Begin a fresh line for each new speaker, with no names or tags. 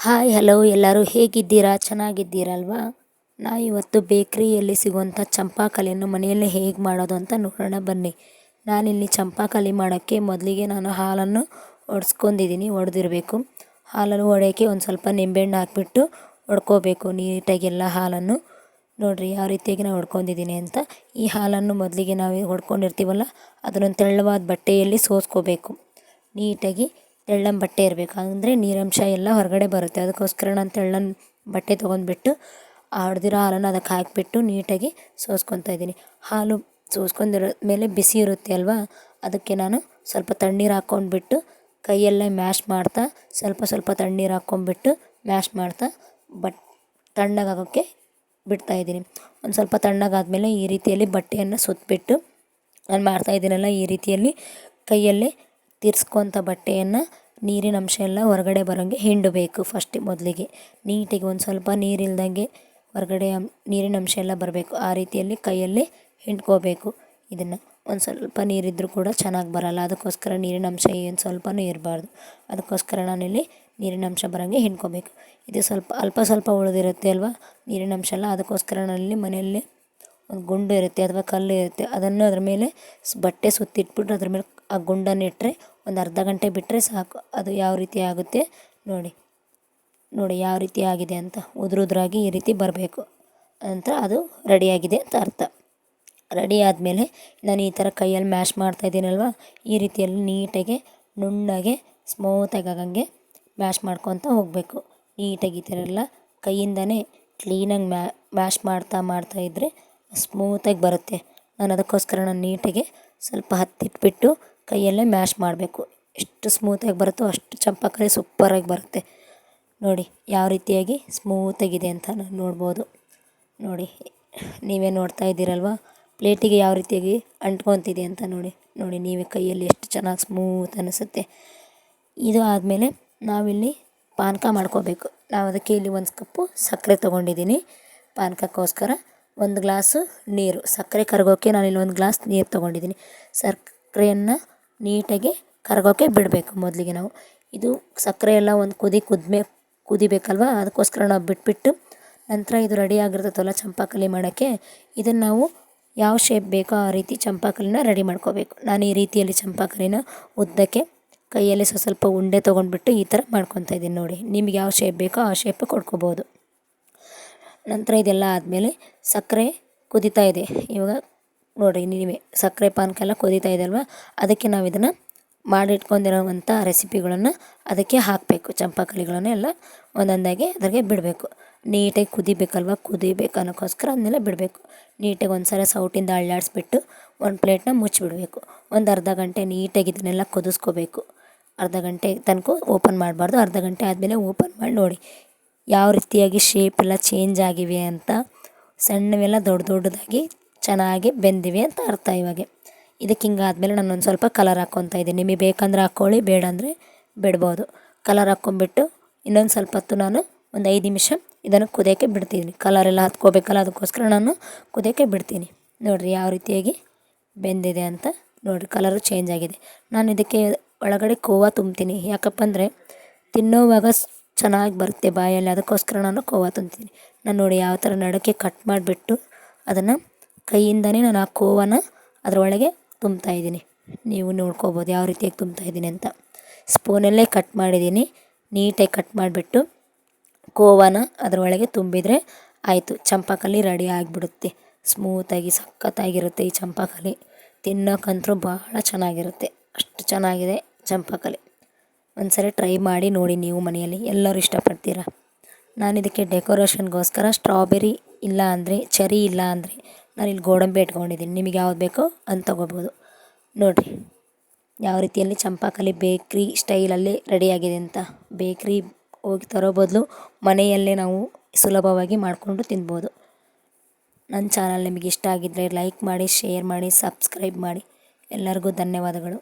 Hi hello ಎಲ್ಲರೂ ಹೇಗಿದ್ದೀರಾ? ಚೆನ್ನಾಗಿದ್ದೀರಲ್ವಾ? ಇವತ್ತು ಬೇಕ್ರಿಯಲ್ಲಿ ಸಿಗುವಂಥ ಚಂಪಾಕಲಿಯನ್ನು ಮನೆಯಲ್ಲೇ ಹೇಗೆ ಮಾಡೋದು ಅಂತ ನೋಡೋಣ ಬನ್ನಿ. ನಾನಿಲ್ಲಿ ಚಂಪಾಕಲಿ ಮಾಡೋಕ್ಕೆ ಮೊದಲಿಗೆ ನಾನು ಹಾಲನ್ನು ಒಡೆದಿರಬೇಕು. ಹಾಲನ್ನು ಒಡೆಯೋಕ್ಕೆ ಒಂದು ಸ್ವಲ್ಪ ನಿಂಬೆಹಣ್ಣು ಹಾಕ್ಬಿಟ್ಟು ಒಡ್ಕೋಬೇಕು ನೀಟಾಗಿ ಎಲ್ಲ ಹಾಲನ್ನು. ನೋಡಿರಿ ಯಾವ ರೀತಿಯಾಗಿ ನಾನು ಹೊಡ್ಕೊಂಡಿದ್ದೀನಿ ಅಂತ. ಈ ಹಾಲನ್ನು ಮೊದಲಿಗೆ ನಾವು ಹೊಡ್ಕೊಂಡಿರ್ತೀವಲ್ಲ ಅದನ್ನೊಂದು ತೆಳ್ಳವಾದ ಬಟ್ಟೆಯಲ್ಲಿ ಸೋಸ್ಕೋಬೇಕು. ನೀಟಾಗಿ ತೆಳ್ಳನ ಬಟ್ಟೆ ಇರಬೇಕು, ಅಂದರೆ ನೀರಂಶ ಎಲ್ಲ ಹೊರಗಡೆ ಬರುತ್ತೆ. ಅದಕ್ಕೋಸ್ಕರ ನಾನು ತೆಳ್ಳನ ಬಟ್ಟೆ ತೊಗೊಂಡ್ಬಿಟ್ಟು ಆ ಹೊಡೆದಿರೋ ಹಾಲನ್ನು ಅದಕ್ಕೆ ಹಾಕಿಬಿಟ್ಟು ನೀಟಾಗಿ ಸೋಸ್ಕೊತಾ ಇದ್ದೀನಿ. ಹಾಲು ಸೋಸ್ಕೊಂಡಿರೋ ಮೇಲೆ ಬಿಸಿ ಇರುತ್ತೆ ಅಲ್ವಾ, ಅದಕ್ಕೆ ನಾನು ಸ್ವಲ್ಪ ತಣ್ಣೀರು ಹಾಕ್ಕೊಂಡ್ಬಿಟ್ಟು ಕೈಯಲ್ಲೇ ಮ್ಯಾಶ್ ಮಾಡ್ತಾ ಸ್ವಲ್ಪ ಸ್ವಲ್ಪ ತಣ್ಣೀರು ಹಾಕ್ಕೊಂಡ್ಬಿಟ್ಟು ಮ್ಯಾಶ್ ಮಾಡ್ತಾ ತಣ್ಣಗಾಗೋಕ್ಕೆ ಬಿಡ್ತಾಯಿದ್ದೀನಿ. ಒಂದು ಸ್ವಲ್ಪ ತಣ್ಣಗಾದ್ಮೇಲೆ ಈ ರೀತಿಯಲ್ಲಿ ಬಟ್ಟೆಯನ್ನು ಸುತ್ತಬಿಟ್ಟು ನಾನು ಮಾಡ್ತಾಯಿದ್ದೀನಲ್ಲ ಈ ರೀತಿಯಲ್ಲಿ ಕೈಯಲ್ಲೇ ತಿರ್ಸ್ಕೊತ ಬಟ್ಟೆಯನ್ನು ನೀರಿನ ಅಂಶ ಎಲ್ಲ ಹೊರಗಡೆ ಬರೋಂಗೆ ಹಿಂಡಬೇಕು. ಮೊದಲಿಗೆ ನೀಟಿಗೆ ಒಂದು ಸ್ವಲ್ಪ ನೀರಿಲ್ದಂಗೆ ಹೊರಗಡೆ ನೀರಿನ ಅಂಶ ಎಲ್ಲ ಬರಬೇಕು. ಆ ರೀತಿಯಲ್ಲಿ ಕೈಯಲ್ಲಿ ಹಿಂಡ್ಕೋಬೇಕು. ಇದನ್ನು ಒಂದು ಸ್ವಲ್ಪ ನೀರಿದ್ದರೂ ಕೂಡ ಚೆನ್ನಾಗಿ ಬರೋಲ್ಲ, ಅದಕ್ಕೋಸ್ಕರ ನೀರಿನ ಅಂಶ ಏನು ಸ್ವಲ್ಪನೂ ಇರಬಾರ್ದು. ಅದಕ್ಕೋಸ್ಕರ ನಾನಿಲ್ಲಿ ನೀರಿನ ಅಂಶ ಬರೋಂಗೆ ಹಿಂಡ್ಕೋಬೇಕು. ಇದು ಸ್ವಲ್ಪ ಉಳಿದಿರುತ್ತೆ ಅಲ್ವಾ ನೀರಿನ ಅಂಶ ಎಲ್ಲ, ಅದಕ್ಕೋಸ್ಕರ ನಾನಿಲ್ಲಿ ಮನೆಯಲ್ಲೇ ಒಂದು ಗುಂಡು ಇರುತ್ತೆ ಅಥವಾ ಕಲ್ಲು ಇರುತ್ತೆ, ಅದನ್ನು ಅದ್ರ ಮೇಲೆ ಬಟ್ಟೆ ಸುತ್ತಿಟ್ಬಿಟ್ಟು ಅದ್ರ ಮೇಲೆ ಆ ಗುಂಡನ್ನು ಇಟ್ಟರೆ ಒಂದು ಅರ್ಧ ಗಂಟೆ ಬಿಟ್ಟರೆ ಸಾಕು. ಅದು ಯಾವ ರೀತಿ ಆಗುತ್ತೆ ನೋಡಿ ಯಾವ ರೀತಿ ಆಗಿದೆ ಅಂತ. ಉದುರಾಗಿ ಈ ರೀತಿ ಬರಬೇಕು ಅಂತ ಅದು ರೆಡಿಯಾಗಿದೆ ಅಂತ ಅರ್ಥ. ರೆಡಿ ಆದಮೇಲೆ ನಾನು ಈ ಥರ ಕೈಯಲ್ಲಿ ಮ್ಯಾಶ್ ಮಾಡ್ತಾಯಿದ್ದೀನಲ್ವ, ಈ ರೀತಿಯಲ್ಲಿ ನೀಟಾಗಿ ನುಣ್ಣಗೆ ಸ್ಮೂತಾಗಿ ಆಗಂಗೆ ಮ್ಯಾಶ್ ಮಾಡ್ಕೊತ ಹೋಗಬೇಕು. ನೀಟಾಗಿ ಈ ಥರ ಎಲ್ಲ ಕೈಯಿಂದನೇ ಕ್ಲೀನಾಗಿ ಮ್ಯಾಶ್ ಮಾಡ್ತಾ ಇದ್ದರೆ ಸ್ಮೂತಾಗಿ ಬರುತ್ತೆ. ಅದಕ್ಕೋಸ್ಕರ ನಾನು ನೀಟಾಗಿ ಸ್ವಲ್ಪ ಹತ್ತಿಟ್ಬಿಟ್ಟು ಕೈಯಲ್ಲೇ ಮ್ಯಾಶ್ ಮಾಡಬೇಕು. ಎಷ್ಟು ಸ್ಮೂತಾಗಿ ಬರುತ್ತೋ ಅಷ್ಟು ಚಂಪಾಕಲಿ ಸೂಪರಾಗಿ ಬರುತ್ತೆ. ನೋಡಿ ಯಾವ ರೀತಿಯಾಗಿ ಸ್ಮೂತಾಗಿದೆ ಅಂತ ನೋಡ್ಬೋದು. ನೋಡಿ ನೀವೇ ನೋಡ್ತಾ ಇದ್ದೀರಲ್ವ ಪ್ಲೇಟಿಗೆ ಯಾವ ರೀತಿಯಾಗಿ ಅಂಟ್ಕೊತಿದೆ ಅಂತ. ನೋಡಿ ನೀವೇ ಕೈಯಲ್ಲಿ ಎಷ್ಟು ಚೆನ್ನಾಗಿ ಸ್ಮೂತ್ ಅನಿಸುತ್ತೆ. ಇದು ಆದಮೇಲೆ ನಾವಿಲ್ಲಿ ಪಾನಕ ಮಾಡ್ಕೋಬೇಕು. ಅದಕ್ಕೆ ಇಲ್ಲಿ 1 ಕಪ್ಪು ಸಕ್ಕರೆ ತೊಗೊಂಡಿದ್ದೀನಿ. ಪಾನಕಕ್ಕೋಸ್ಕರ 1 ಗ್ಲಾಸು ನೀರು, ಸಕ್ಕರೆ ಕರಗೋಕ್ಕೆ ನಾನಿಲ್ಲಿ 1 ಗ್ಲಾಸ್ ನೀರು ತೊಗೊಂಡಿದ್ದೀನಿ. ಸಕ್ಕರೆಯನ್ನು ನೀಟಾಗಿ ಕರಗೋಕ್ಕೆ ಬಿಡಬೇಕು. ಮೊದಲಿಗೆ ನಾವು ಇದು ಸಕ್ಕರೆ ಎಲ್ಲ ಒಂದು ಕುದಿಬೇಕಲ್ವ, ಅದಕ್ಕೋಸ್ಕರ ನಾವು ಬಿಟ್ಬಿಟ್ಟು ನಂತರ ಇದು ರೆಡಿ ಆಗಿರ್ತೈತಲ್ಲ ಚಂಪಾಕಲಿ ಮಾಡೋಕ್ಕೆ, ಇದನ್ನು ನಾವು ಯಾವ ಶೇಪ್ ಬೇಕೋ ಆ ರೀತಿ ಚಂಪಾಕಲಿನ ರೆಡಿ ಮಾಡ್ಕೋಬೇಕು. ನಾನು ಈ ರೀತಿಯಲ್ಲಿ ಚಂಪಾಕಲಿನ ಉದ್ದಕ್ಕೆ ಕೈಯಲ್ಲಿ ಸ್ವಲ್ಪ ಉಂಡೆ ತೊಗೊಂಡ್ಬಿಟ್ಟು ಈ ಥರ ಮಾಡ್ಕೊತಾ ಇದ್ದೀನಿ. ನೋಡಿ ನಿಮ್ಗೆ ಯಾವ ಶೇಪ್ ಬೇಕೋ ಆ ಶೇಪ್ ಕೊಡ್ಕೋಬೋದು. ನಂತರ ಇದೆಲ್ಲ ಆದಮೇಲೆ ಸಕ್ಕರೆ ಕುದೀತಾ ಇದೆ. ಇವಾಗ ನೋಡಿರಿ ನೀವೇ ಸಕ್ಕರೆ ಪಾನಕ ಎಲ್ಲ ಕುದೀತಾ ಇದೆ ಅಲ್ವಾ, ಅದಕ್ಕೆ ನಾವು ಇದನ್ನು ಮಾಡಿಟ್ಕೊಂಡಿರೋವಂಥ ರೆಸಿಪಿಗಳನ್ನು ಅದಕ್ಕೆ ಹಾಕಬೇಕು. ಚಂಪಾಕಲಿಗಳನ್ನು ಎಲ್ಲ ಒಂದೊಂದಾಗಿ ಅದ್ರಾಗೆ ಬಿಡಬೇಕು. ನೀಟಾಗಿ ಕುದಿಬೇಕು ಅನ್ನೋಕ್ಕೋಸ್ಕರ ಅದನ್ನೆಲ್ಲ ಬಿಡಬೇಕು. ನೀಟಾಗಿ ಒಂದು ಸಲ ಸೌಟಿಂದ ಅಳ್ಳಾಡಿಸ್ಬಿಟ್ಟು ಒಂದು ಪ್ಲೇಟ್ನ ಮುಚ್ಚಿಬಿಡಬೇಕು. ಒಂದು ಅರ್ಧ ಗಂಟೆ ನೀಟಾಗಿ ಇದನ್ನೆಲ್ಲ ಕುದಿಸ್ಕೋಬೇಕು. ಅರ್ಧ ಗಂಟೆ ತನಕ ಓಪನ್ ಮಾಡಬಾರ್ದು. ಅರ್ಧ ಗಂಟೆ ಆದಮೇಲೆ ಓಪನ್ ಮಾಡಿ ನೋಡಿ ಯಾವ ರೀತಿಯಾಗಿ ಶೇಪ್ ಎಲ್ಲ ಚೇಂಜ್ ಆಗಿವೆ ಅಂತ. ಸಣ್ಣವೆಲ್ಲ ದೊಡ್ಡದಾಗಿ ಚೆನ್ನಾಗಿ ಬೆಂದಿವೆ ಅಂತ ಅರ್ಥ. ಇವಾಗ ಇದಕ್ಕೆ ಹಿಂಗಾದ್ಮೇಲೆ ನಾನು ಒಂದು ಸ್ವಲ್ಪ ಕಲರ್ ಹಾಕ್ಕೊತಾ ಇದ್ದೀನಿ. ನಿಮಗೆ ಬೇಕಂದ್ರೆ ಹಾಕ್ಕೊಳ್ಳಿ, ಬೇಡ ಅಂದರೆ ಬಿಡ್ಬೋದು. ಕಲರ್ ಹಾಕ್ಕೊಂಬಿಟ್ಟು ಇನ್ನೊಂದು ಸ್ವಲ್ಪ ಹೊತ್ತು ನಾನು ಒಂದು 5 ನಿಮಿಷ ಇದನ್ನು ಕುದಿಯೋಕ್ಕೆ ಬಿಡ್ತೀನಿ. ಕಲರೆಲ್ಲ ಹತ್ಕೋಬೇಕಲ್ಲ, ಅದಕ್ಕೋಸ್ಕರ ನಾನು ಕುದಿಯೋಕ್ಕೆ ಬಿಡ್ತೀನಿ. ನೋಡಿರಿ ಯಾವ ರೀತಿಯಾಗಿ ಬೆಂದಿದೆ ಅಂತ. ನೋಡಿರಿ ಕಲರು ಚೇಂಜ್ ಆಗಿದೆ. ನಾನು ಇದಕ್ಕೆ ಒಳಗಡೆ ಕೋವಾ ತುಂಬ್ತೀನಿ. ಯಾಕಪ್ಪ ಅಂದರೆ ತಿನ್ನೋವಾಗ ಚೆನ್ನಾಗಿ ಬರುತ್ತೆ ಬಾಯಲ್ಲಿ, ಅದಕ್ಕೋಸ್ಕರ ನಾನು ಕೋವಾ ತುಂಬ್ತೀನಿ. ನಾನು ನೋಡಿ ಯಾವ ಥರ ನಡಕ್ಕೆ ಕಟ್ ಮಾಡಿಬಿಟ್ಟು ಅದನ್ನು ಕೈಯಿಂದನೇ ನಾನು ಆ ಕೋವಾನ ಅದರೊಳಗೆ ತುಂಬ್ತಾಯಿದ್ದೀನಿ. ನೀವು ನೋಡ್ಕೋಬೋದು ಯಾವ ರೀತಿಯಾಗಿ ತುಂಬ್ತಾಯಿದ್ದೀನಿ ಅಂತ. ಸ್ಪೂನಲ್ಲೇ ಕಟ್ ಮಾಡಿದ್ದೀನಿ. ನೀಟಾಗಿ ಕಟ್ ಮಾಡಿಬಿಟ್ಟು ಕೋವಾನ ಅದರೊಳಗೆ ತುಂಬಿದರೆ ಆಯಿತು, ಚಂಪಾಕಲಿ ರೆಡಿ ಆಗಿಬಿಡುತ್ತೆ. ಸ್ಮೂತಾಗಿ ಸಖತ್ತಾಗಿರುತ್ತೆ ಈ ಚಂಪಾಕಲಿ. ತಿನ್ನೋಕ್ಕಂತೂ ಭಾಳ ಚೆನ್ನಾಗಿರುತ್ತೆ. ಅಷ್ಟು ಚೆನ್ನಾಗಿದೆ ಚಂಪಾಕಲಿ. ಒಂದ್ಸರಿ ಟ್ರೈ ಮಾಡಿ ನೋಡಿ ನೀವು ಮನೆಯಲ್ಲಿ, ಎಲ್ಲರೂ ಇಷ್ಟಪಡ್ತೀರ. ನಾನು ಇದಕ್ಕೆ ಡೆಕೋರೇಷನ್ಗೋಸ್ಕರ ಸ್ಟ್ರಾಬೆರಿ ಇಲ್ಲ ಅಂದರೆ ಚೆರಿ ಇಲ್ಲ ಅಂದರೆ ನಾನಿಲ್ಲಿ ಗೋಡಂಬಿ ಇಟ್ಕೊಂಡಿದ್ದೀನಿ. ನಿಮಗೆ ಯಾವ್ದು ಬೇಕೋ ಅಂತ ತೊಗೋಬೋದು. ನೋಡಿರಿ ಯಾವ ರೀತಿಯಲ್ಲಿ ಚಂಪಾಕಲಿ ಬೇಕ್ರಿ ಸ್ಟೈಲಲ್ಲಿ ರೆಡಿಯಾಗಿದೆ ಅಂತ. ಬೇಕ್ರಿ ಹೋಗಿ ತರೋ ಬದಲು ಮನೆಯಲ್ಲೇ ನಾವು ಸುಲಭವಾಗಿ ಮಾಡಿಕೊಂಡು ತಿನ್ಬೋದು. ನನ್ನ ಚಾನಲ್ ನಿಮಗೆ ಇಷ್ಟ ಆಗಿದ್ದರೆ ಲೈಕ್ ಮಾಡಿ, ಶೇರ್ ಮಾಡಿ, ಸಬ್ಸ್ಕ್ರೈಬ್ ಮಾಡಿ. ಎಲ್ಲರಿಗೂ ಧನ್ಯವಾದಗಳು.